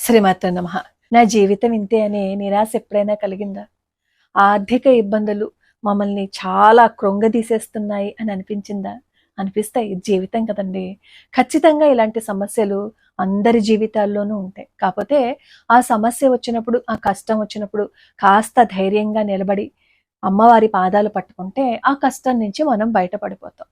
శ్రీమాత్రే నమః. నా జీవితం ఇంతే అనే నిరాశ ఎప్పుడైనా కలిగిందా? ఆర్థిక ఇబ్బందులు మమ్మల్ని చాలా కృంగదీసేస్తున్నాయి అని అనిపించిందా? అనిపిస్తాయి. జీవితం కదండి. ఖచ్చితంగా ఇలాంటి సమస్యలు అందరి జీవితాల్లోనూ ఉంటాయి. కాకపోతే ఆ సమస్య వచ్చినప్పుడు, ఆ కష్టం వచ్చినప్పుడు కాస్త ధైర్యంగా నిలబడి అమ్మవారి పాదాలు పట్టుకుంటే ఆ కష్టం నుంచి మనం బయటపడిపోతాం.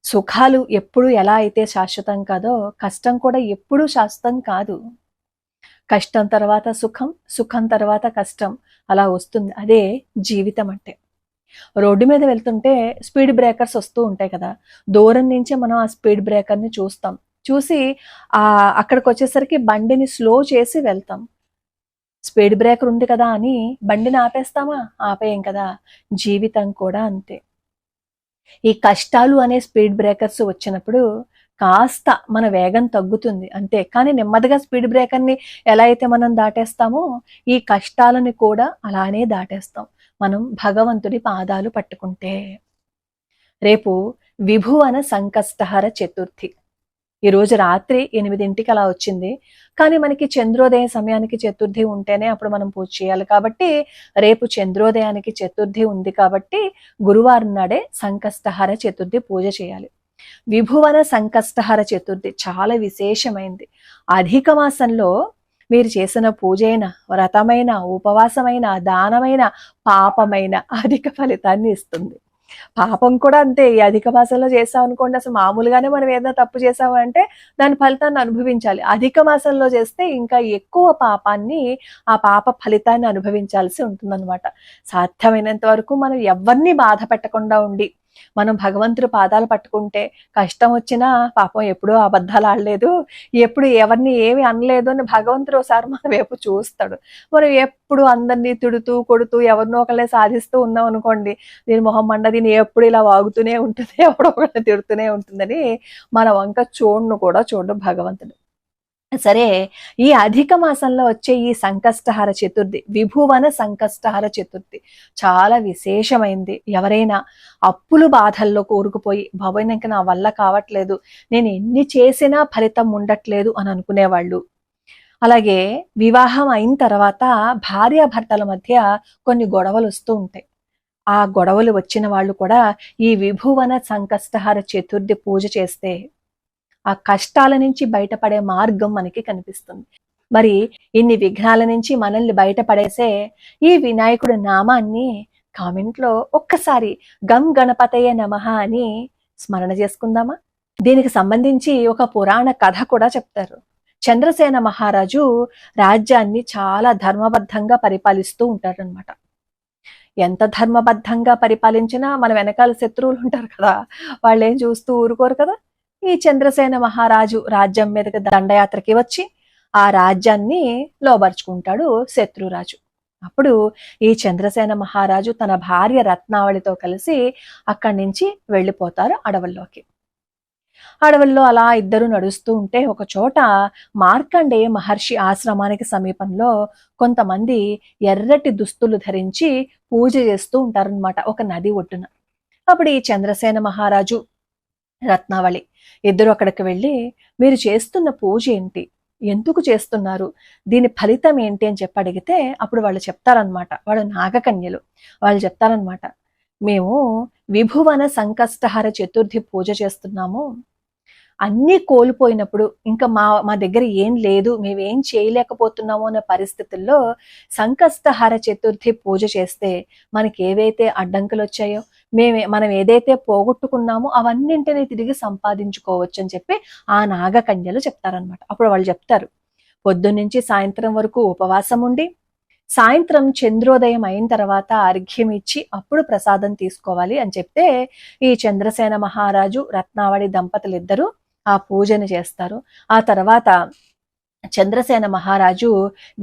సుఖాలు ఎప్పుడు ఎలా అయితే శాశ్వతం కాదో, కష్టం కూడా ఎప్పుడూ శాశ్వతం కాదు. కష్టం తర్వాత సుఖం, సుఖం తర్వాత కష్టం అలా వస్తుంది. అదే జీవితం అంటే. రోడ్డు మీద వెళ్తుంటే స్పీడ్ బ్రేకర్స్ వస్తూ ఉంటాయి కదా! దూరం నుంచే మనం ఆ స్పీడ్ బ్రేకర్‌ని చూస్తాం. చూసి అక్కడికొచ్చేసరికి బండిని స్లో చేసి వెళ్తాం. స్పీడ్ బ్రేకర్ ఉంది కదా అని బండిని ఆపేస్తామా? ఆపేయం కదా! జీవితం కూడా అంతే. ఈ కష్టాలు అనే స్పీడ్ బ్రేకర్స్ వచ్చినప్పుడు కాస్త మన వేగం తగ్గుతుంది అంతే. కానీ నెమ్మదిగా స్పీడ్ బ్రేకర్‌ని ఎలా అయితే మనం దాటేస్తామో, ఈ కష్టాలని కూడా అలానే దాటేస్తాం. మనం భగవంతుడి పాదాలు పట్టుకుంటే. రేపు విభువన సంకష్టహర చతుర్థి. ఈరోజు రాత్రి 8కి అలా వచ్చింది. కానీ మనకి చంద్రోదయ సమయానికి చతుర్థి ఉంటేనే అప్పుడు మనం పూజ చేయాలి కాబట్టి, రేపు చంద్రోదయానికి చతుర్థి ఉంది కాబట్టి, గురువారం నాడే సంకష్టహర చతుర్థి పూజ చేయాలి. విభువన సంకష్టహర చతుర్థి చాలా విశేషమైంది. అధిక మాసంలో మీరు చేసిన పూజైన, వ్రతమైన, ఉపవాసమైన, దానమైన, పాపమైన అధిక ఫలితాన్ని ఇస్తుంది. పాపం కూడా అంతే. ఈ అధిక మాసంలో చేసాం అనుకోండి, అసలు మామూలుగానే మనం ఏదైనా తప్పు చేసాము అంటే దాని ఫలితాన్ని అనుభవించాలి. అధిక మాసంలో చేస్తే ఇంకా ఎక్కువ పాపాన్ని, ఆ పాప ఫలితాన్ని అనుభవించాల్సి ఉంటుందన్నమాట. సాధ్యమైనంత వరకు మనం ఎవరిని బాధ పెట్టకుండా ఉండి మనం భగవంతుడి పాదాలు పట్టుకుంటే, కష్టం వచ్చినా పాపం ఎప్పుడూ అబద్ధాలు ఆడలేదు, ఎప్పుడు ఎవరిని ఏమి అనలేదు అని భగవంతుడు ఒకసారి మన వైపు చూస్తాడు. మనం ఎప్పుడు అందరినీ తిడుతూ కొడుతూ ఎవరినో ఒకళ్ళే సాధిస్తూ ఉన్నాం అనుకోండి, దీని మొహం మండ, దీని ఎప్పుడు ఇలా వాగుతూనే ఉంటుంది, ఎవడో ఒకళ్ళని తిడుతూనే ఉంటుందని మన వంక చూడను కూడా చూడు భగవంతుడు. సరే, ఈ అధిక మాసంలో వచ్చే ఈ సంకష్టహర చతుర్థి, విభువన సంకష్టహర చతుర్థి చాలా విశేషమైంది. ఎవరైనా అప్పులు బాధల్లో కూరుకుపోయి, బాబోయ్ ఇంక నా వల్ల కావట్లేదు, నేను ఎన్ని చేసినా ఫలితం ఉండట్లేదు అని అనుకునేవాళ్ళు, అలాగే వివాహం అయిన తర్వాత భార్యాభర్తల మధ్య కొన్ని గొడవలు వస్తూ ఉంటాయి. ఆ గొడవలు వచ్చిన వాళ్ళు కూడా ఈ విభువన సంకష్టహర చతుర్థి పూజ చేస్తే ఆ కష్టాల నుంచి బయటపడే మార్గం మనకి కనిపిస్తుంది. మరి ఇన్ని విఘ్నాల నుంచి మనల్ని బయటపడేసే ఈ వినాయకుడి నామాన్ని కామెంట్లో ఒక్కసారి గం గణపతయ నమః అని స్మరణ చేసుకుందామా? దీనికి సంబంధించి ఒక పురాణ కథ కూడా చెప్తారు. చంద్రసేన మహారాజు రాజ్యాన్ని చాలా ధర్మబద్ధంగా పరిపాలిస్తూ ఉంటారనమాట. ఎంత ధర్మబద్ధంగా పరిపాలించినా మన వెనకాల శత్రువులు ఉంటారు కదా, వాళ్ళు ఏం చూస్తూ ఊరుకోరు కదా. ఈ చంద్రసేన మహారాజు రాజ్యం మీదకి దండయాత్రకి వచ్చి ఆ రాజ్యాన్ని లోబర్చుకుంటాడు శత్రురాజు. అప్పుడు ఈ చంద్రసేన మహారాజు తన భార్య రత్నావళితో కలిసి అక్కడి నుంచి వెళ్ళిపోతారు అడవుల్లోకి. అడవుల్లో అలా ఇద్దరు నడుస్తూ ఉంటే ఒక చోట మార్కండేయ మహర్షి ఆశ్రమానికి సమీపంలో కొంతమంది ఎర్రటి దుస్తులు ధరించి పూజ చేస్తూ ఉంటారనమాట ఒక నది ఒడ్డున. అప్పుడు ఈ చంద్రసేన మహారాజు, రత్నావళి ఇద్దరు అక్కడికి వెళ్ళి, మీరు చేస్తున్న పూజ ఏంటి, ఎందుకు చేస్తున్నారు, దీని ఫలితం ఏంటి అని చెప్పి అడిగితే అప్పుడు వాళ్ళు చెప్తారనమాట, వాళ్ళు నాగకన్యలు, వాళ్ళు చెప్తారనమాట, మేము విభువన సంకష్టహర చతుర్థి పూజ చేస్తున్నాము, అన్నీ కోల్పోయినప్పుడు ఇంకా మా దగ్గర ఏం లేదు, మేమేం చేయలేకపోతున్నాము అనే పరిస్థితుల్లో సంకష్టహర చతుర్థి పూజ చేస్తే మనకి ఏవైతే అడ్డంకులు వచ్చాయో, మనం ఏదైతే పోగొట్టుకున్నామో అవన్నింటినీ తిరిగి సంపాదించుకోవచ్చు అని చెప్పి ఆ నాగకన్యలు చెప్తారనమాట. అప్పుడు వాళ్ళు చెప్తారు, పొద్దున్నుంచి సాయంత్రం వరకు ఉపవాసం ఉండి, సాయంత్రం చంద్రోదయం అయిన తర్వాత అర్ఘ్యం ఇచ్చి అప్పుడు ప్రసాదం తీసుకోవాలి అని చెప్తే ఈ చంద్రసేన మహారాజు రత్నావళి దంపతులిద్దరూ ఆ పూజను చేస్తారు. ఆ తర్వాత చంద్రసేన మహారాజు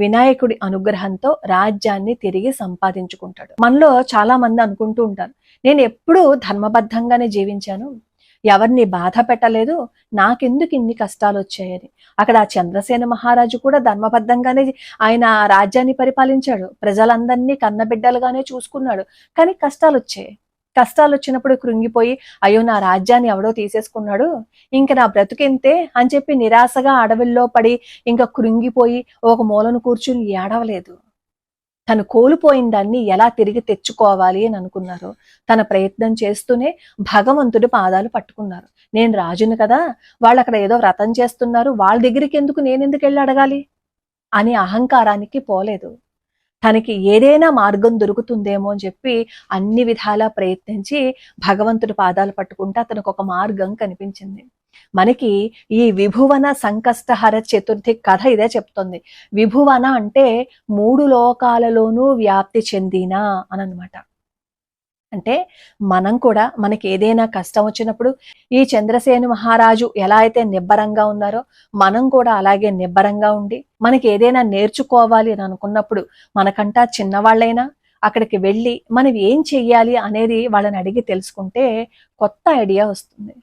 వినాయకుడి అనుగ్రహంతో రాజ్యాన్ని తిరిగి సంపాదించుకుంటాడు. మనలో చాలా మంది అనుకుంటూ ఉంటారు, నేను ఎప్పుడూ ధర్మబద్ధంగానే జీవించాను, ఎవరిని బాధ పెట్టలేదు, నాకెందుకు ఇన్ని కష్టాలు వచ్చాయని. అక్కడ ఆ చంద్రసేన మహారాజు కూడా ధర్మబద్ధంగానే ఆయన రాజ్యాన్ని పరిపాలించాడు, ప్రజలందరినీ కన్నబిడ్డలుగానే చూసుకున్నాడు, కానీ కష్టాలు వచ్చాయి. కష్టాలు వచ్చినప్పుడు కృంగిపోయి అయ్యో నా రాజ్యాన్ని ఎవడో తీసేసుకున్నాడు, ఇంక నా బ్రతుకింతే అని చెప్పి నిరాశగా అడవుల్లో పడి ఇంకా కృంగిపోయి ఒక మూలను కూర్చుని ఏడవలేదు. తను కోల్పోయిన దాన్ని ఎలా తిరిగి తెచ్చుకోవాలి అని అనుకున్నారు. తన ప్రయత్నం చేస్తూనే భగవంతుడి పాదాలు పట్టుకున్నారు. నేను రాజును కదా, వాళ్ళు అక్కడ ఏదో వ్రతం చేస్తున్నారు, వాళ్ళ దగ్గరికి ఎందుకు నేనెందుకు వెళ్ళి అడగాలి అని అహంకారానికి పోలేదు. తనకి ఏదైనా మార్గం దొరుకుతుందేమో అని చెప్పి అన్ని విధాలా ప్రయత్నించి భగవంతుడి పాదాలు పట్టుకుంటే అతనికి ఒక మార్గం కనిపించింది. మనకి ఈ విభువన సంకష్టహర చతుర్థి కథ ఇదే చెప్తుంది. విభువన అంటే 3 లోకాలలోనూ వ్యాప్తి చెందిన అని అనమాట. అంటే మనం కూడా మనకి ఏదైనా కష్టం వచ్చినప్పుడు ఈ చంద్రసేను మహారాజు ఎలా అయితే నిబ్బరంగా ఉన్నారో మనం కూడా అలాగే నిబ్బరంగా ఉండి మనకి ఏదైనా నేర్చుకోవాలి అని అనుకున్నప్పుడు మనకంటా చిన్నవాళ్ళైనా అక్కడికి వెళ్ళి మనం ఏం చెయ్యాలి అనేది వాళ్ళని అడిగి తెలుసుకుంటే కొత్త ఐడియా వస్తుంది.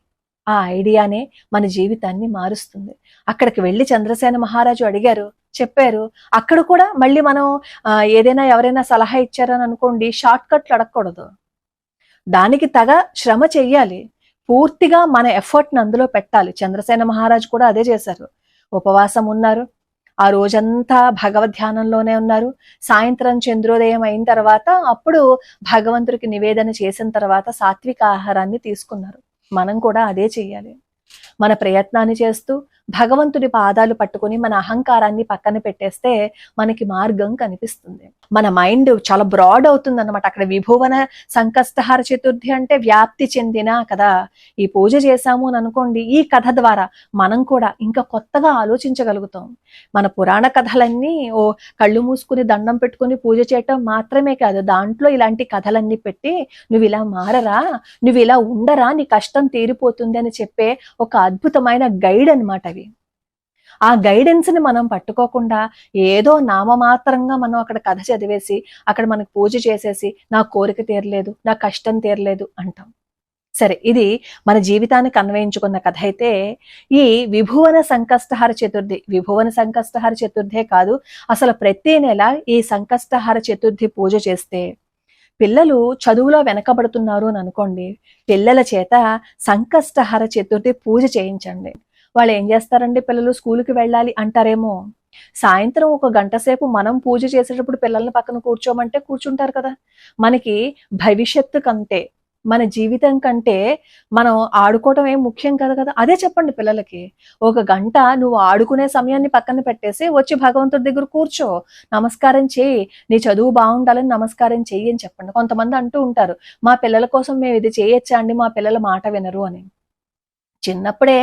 ఆ ఐడియానే మన జీవితాన్ని మారుస్తుంది. అక్కడికి వెళ్ళి చంద్రసేన మహారాజు అడిగారు, చెప్పారు. అక్కడ కూడా మళ్ళీ మనం ఏదైనా ఎవరైనా సలహా ఇచ్చారని అనుకోండి, షార్ట్ కట్లు అడగకూడదు. దానికి తగ శ్రమ చెయ్యాలి. పూర్తిగా మన ఎఫర్ట్ని అందులో పెట్టాలి. చంద్రసేన మహారాజు కూడా అదే చేశారు. ఉపవాసం ఉన్నారు, ఆ రోజంతా భగవద్ ధ్యానంలోనే ఉన్నారు. సాయంత్రం చంద్రోదయం అయిన తర్వాత అప్పుడు భగవంతుడికి నివేదన చేసిన తర్వాత సాత్విక ఆహారాన్ని తీసుకున్నారు. మనం కూడా అదే చెయ్యాలి. మన ప్రయత్నాన్ని చేస్తూ భగవంతుడి పాదాలు పట్టుకుని మన అహంకారాన్ని పక్కన పెట్టేస్తే మనకి మార్గం కనిపిస్తుంది. మన మైండ్ చాలా బ్రాడ్ అవుతుంది అనమాట. అక్కడ విభువన సంకష్టహార చతుర్థి అంటే వ్యాప్తి చెందిన కదా. ఈ పూజ చేశాము అని అనుకోండి, ఈ కథ ద్వారా మనం కూడా ఇంకా కొత్తగా ఆలోచించగలుగుతాం. మన పురాణ కథలన్నీ ఓ కళ్ళు మూసుకుని దండం పెట్టుకుని పూజ చేయటం మాత్రమే కాదు, దాంట్లో ఇలాంటి కథలన్నీ పెట్టి నువ్వు ఇలా మారరా, నువ్వు ఇలా ఉండరా, నీ కష్టం తీరిపోతుంది అని చెప్పే ఒక అద్భుతమైన గైడ్ అనమాట అవి. ఆ గైడెన్స్ ని మనం పట్టుకోకుండా ఏదో నామమాత్రంగా మనం అక్కడ కథ చదివేసి అక్కడ మనకు పూజ చేసేసి నా కోరిక తీరలేదు, నా కష్టం తీరలేదు అంటాం. సరే, ఇది మన జీవితానికి అన్వయించుకున్న కథ అయితే, ఈ విభువన సంకష్టహార చతుర్థి, విభువన సంకష్టహార చతుర్థే కాదు, అసలు ప్రతి నెల ఈ సంకష్టహార చతుర్థి పూజ చేస్తే పిల్లలు చదువులో వెనకబడుతున్నారు అని అనుకోండి, పిల్లల చేత సంకష్టహర చతుర్థి పూజ చేయించండి. వాళ్ళు ఏం చేస్తారండి, పిల్లలు స్కూల్కి వెళ్ళాలి అంటారేమో, సాయంత్రం ఒక గంట సేపు మనం పూజ చేసేటప్పుడు పిల్లల్ని పక్కన కూర్చోమంటే కూర్చుంటారు కదా. మనకి భవిష్యత్తు కంటే మన జీవితం కంటే మనం ఆడుకోవటం ఏం ముఖ్యం కదా కదా. అదే చెప్పండి పిల్లలకి, ఒక గంట నువ్వు ఆడుకునే సమయాన్ని పక్కన పెట్టేసి వచ్చి భగవంతుడి దగ్గర కూర్చో, నమస్కారం చేయి, నీ చదువు బాగుండాలని నమస్కారం చెయ్యి అని చెప్పండి. కొంతమంది అంటూ ఉంటారు, మా పిల్లల కోసం మేము ఇది చేయొచ్చా అండి, మా పిల్లల మాట వినరు అని. చిన్నప్పుడే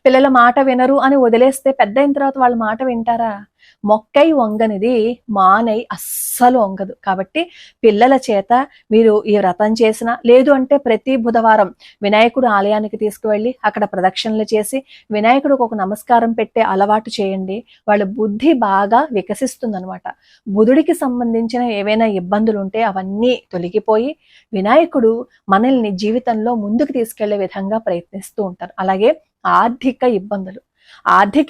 పిల్లల మాట వినరు అని వదిలేస్తే పెద్ద అయిన తర్వాత వాళ్ళ మాట వింటారా? మొక్కై వంగనిది మానై అస్సలు వంగదు. కాబట్టి పిల్లల చేత మీరు ఈ వ్రతం చేసిన, లేదు అంటే ప్రతి బుధవారం వినాయకుడు ఆలయానికి తీసుకువెళ్ళి అక్కడ ప్రదక్షిణలు చేసి వినాయకుడికి ఒక నమస్కారం పెట్టే అలవాటు చేయండి. వాళ్ళ బుద్ధి బాగా వికసిస్తుందనమాట. బుధుడికి సంబంధించిన ఏవైనా ఇబ్బందులు ఉంటే అవన్నీ తొలగిపోయి వినాయకుడు మనల్ని జీవితంలో ముందుకు తీసుకెళ్లే విధంగా ప్రయత్నిస్తూ ఉంటారు. అలాగే ఆర్థిక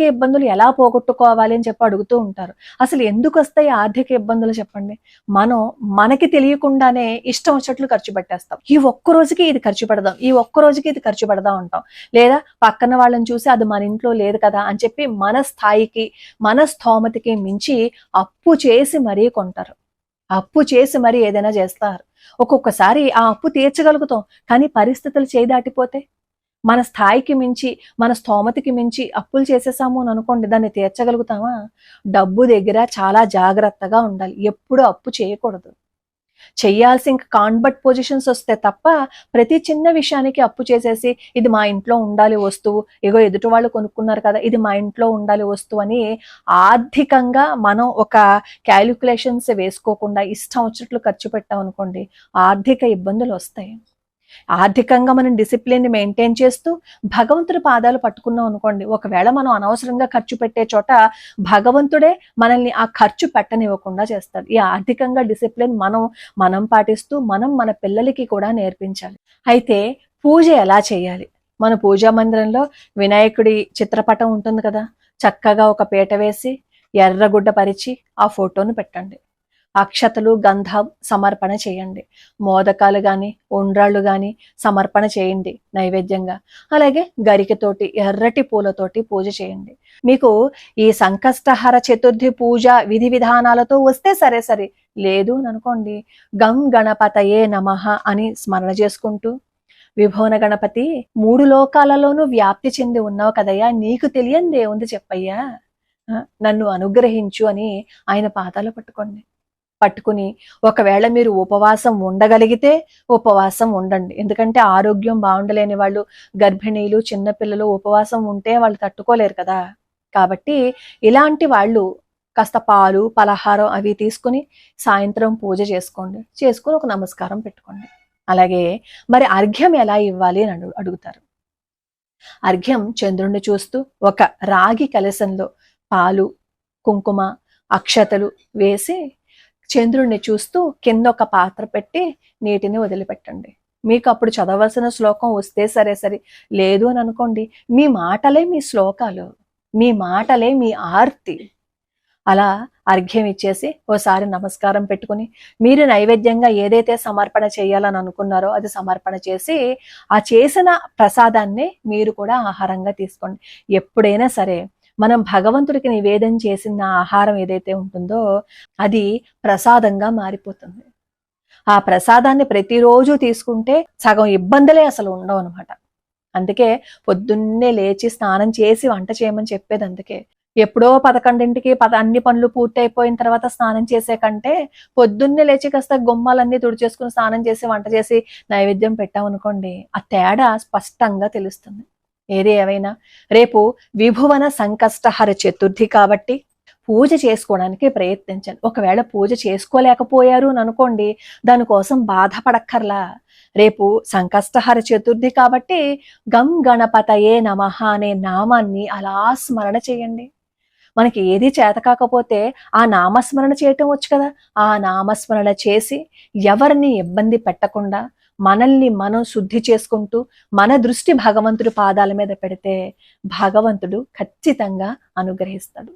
ఇబ్బందులు ఎలా పోగొట్టుకోవాలి అని చెప్పి అడుగుతూ ఉంటారు. అసలు ఎందుకు వస్తాయి ఆర్థిక ఇబ్బందులు చెప్పండి? మనకి తెలియకుండానే ఇష్టం వచ్చినట్లు ఖర్చు పెట్టేస్తాం. ఈ ఒక్క రోజుకి ఇది ఖర్చు పెడదాం, ఈ ఒక్క రోజుకి ఇది ఖర్చు పెడదాం అంటాం. లేదా పక్కన వాళ్ళని చూసి అది మన ఇంట్లో లేదు కదా అని చెప్పి మన స్థాయికి మన స్థోమతికి మించి అప్పు చేసి మరీ కొంటారు. అప్పు చేసి మరీ ఏదైనా చేస్తారు. ఒక్కొక్కసారి ఆ అప్పు తీర్చగలుగుతాం, కానీ పరిస్థితులు చేయి దాటిపోతే మన స్థాయికి మించి మన స్థోమతికి మించి అప్పులు చేసేసాము అని అనుకోండి, దాన్ని తీర్చగలుగుతామా? డబ్బు దగ్గర చాలా జాగ్రత్తగా ఉండాలి. ఎప్పుడు అప్పు చేయకూడదు. చెయ్యాల్సి ఇంకా కాన్బట్ పొజిషన్స్ వస్తే తప్ప ప్రతి చిన్న విషయానికి అప్పు చేసేసి ఇది మా ఇంట్లో ఉండాలి వస్తువు, ఇగో ఎదుటి వాళ్ళు కొనుక్కున్నారు కదా ఇది మా ఇంట్లో ఉండాలి వస్తువు అని ఆర్థికంగా మనం ఒక క్యాలిక్యులేషన్స్ వేసుకోకుండా ఇష్టం వచ్చినట్లు ఖర్చు పెట్టాం అనుకోండి, ఆర్థిక ఇబ్బందులు వస్తాయి. ఆర్థికంగా మనం డిసిప్లిన్ మెయింటైన్ చేస్తూ భగవంతుడి పాదాలు పట్టుకున్నాం అనుకోండి, ఒకవేళ మనం అనవసరంగా ఖర్చు పెట్టే చోట భగవంతుడే మనల్ని ఆ ఖర్చు పెట్టనివ్వకుండా చేస్తాడు. ఈ ఆర్థికంగా డిసిప్లిన్ మనం పాటిస్తూ మన పిల్లలకి కూడా నేర్పించాలి. అయితే పూజ ఎలా చేయాలి? మన పూజా మందిరంలో వినాయకుడి చిత్రపటం ఉంటుంది కదా, చక్కగా ఒక పీట వేసి ఎర్రగుడ్డ పరిచి ఆ ఫోటోను పెట్టండి. అక్షతలు గంధం సమర్పణ చేయండి. మోదకాలు గాని ఉండ్రాళ్ళు గాని సమర్పణ చేయండి నైవేద్యంగా. అలాగే గరికతోటి ఎర్రటి పూలతోటి పూజ చేయండి. మీకు ఈ సంకష్టహర చతుర్థి పూజ విధి విధానాలతో వస్తే సరే, లేదు అనుకోండి, గం గణపతయే నమః అని స్మరణ చేసుకుంటూ, విభువన గణపతి 3 లోకాలలోనూ వ్యాప్తి చెంది ఉన్నావు కదయ్యా, నీకు తెలియంది ఏముంది చెప్పయ్యా, నన్ను అనుగ్రహించు అని ఆయన పాదాలు పట్టుకుని, ఒకవేళ మీరు ఉపవాసం ఉండగలిగితే ఉపవాసం ఉండండి. ఎందుకంటే ఆరోగ్యం బాగుండలేని వాళ్ళు, గర్భిణీలు, చిన్నపిల్లలు ఉపవాసం ఉంటే వాళ్ళు తట్టుకోలేరు కదా. కాబట్టి ఇలాంటి వాళ్ళు కాస్త పాలు పలహారం అవి తీసుకుని సాయంత్రం పూజ చేసుకుని ఒక నమస్కారం పెట్టుకోండి. అలాగే మరి అర్ఘ్యం ఎలా ఇవ్వాలి అని అడుగుతారు. అర్ఘ్యం చంద్రుణ్ణి చూస్తూ ఒక రాగి కలశంలో పాలు, కుంకుమ, అక్షతలు వేసి చంద్రుణ్ణి చూస్తూ కింద ఒక పాత్ర పెట్టి నీటిని వదిలిపెట్టండి. మీకు అప్పుడు చదవలసిన శ్లోకం వస్తే సరే, లేదు అని అనుకోండి, మీ మాటలే మీ శ్లోకాలు, మీ మాటలే మీ ఆర్తి. అలా అర్ఘ్యం ఇచ్చేసి ఓసారి నమస్కారం పెట్టుకుని, మీరు నైవేద్యంగా ఏదైతే సమర్పణ చేయాలని అనుకున్నారో అది సమర్పణ చేసి, ఆ చేసిన ప్రసాదాన్ని మీరు కూడా ఆహారంగా తీసుకోండి. ఎప్పుడైనా సరే మనం భగవంతుడికి నివేదన చేసిన ఆహారం ఏదైతే ఉంటుందో అది ప్రసాదంగా మారిపోతుంది. ఆ ప్రసాదాన్ని ప్రతిరోజు తీసుకుంటే సగం ఇబ్బందులే అసలు ఉండవు అనమాట. అందుకే పొద్దున్నే లేచి స్నానం చేసి వంట చేయమని చెప్పేది. అందుకే ఎప్పుడో 11ంటికి అన్ని పనులు పూర్తి అయిపోయిన తర్వాత స్నానం చేసే కంటే పొద్దున్నే లేచి కాస్త గుమ్మాలన్నీ తుడిచేసుకుని స్నానం చేసి వంట చేసి నైవేద్యం పెట్టామనుకోండి, ఆ తేడా స్పష్టంగా తెలుస్తుంది. ఏది ఏవైనా రేపు విభువన సంకష్టహర చతుర్థి కాబట్టి పూజ చేసుకోవడానికి ప్రయత్నించండి. ఒకవేళ పూజ చేసుకోలేకపోయారు అని అనుకోండి, దానికోసం బాధపడక్కర్లా. రేపు సంకష్టహర చతుర్థి కాబట్టి గం గణపతయే నమః అనే నామాన్ని అలా స్మరణ చేయండి. మనకి ఏది చేత కాకపోతే ఆ నామస్మరణ చేయటం వచ్చు కదా, ఆ నామస్మరణ చేసి ఎవరిని ఇబ్బంది పెట్టకుండా మనల్ని మనం శుద్ధి చేసుకుంటూ మన దృష్టి భగవంతుడి పాదాల మీద పెడితే భగవంతుడు ఖచ్చితంగా అనుగ్రహిస్తాడు.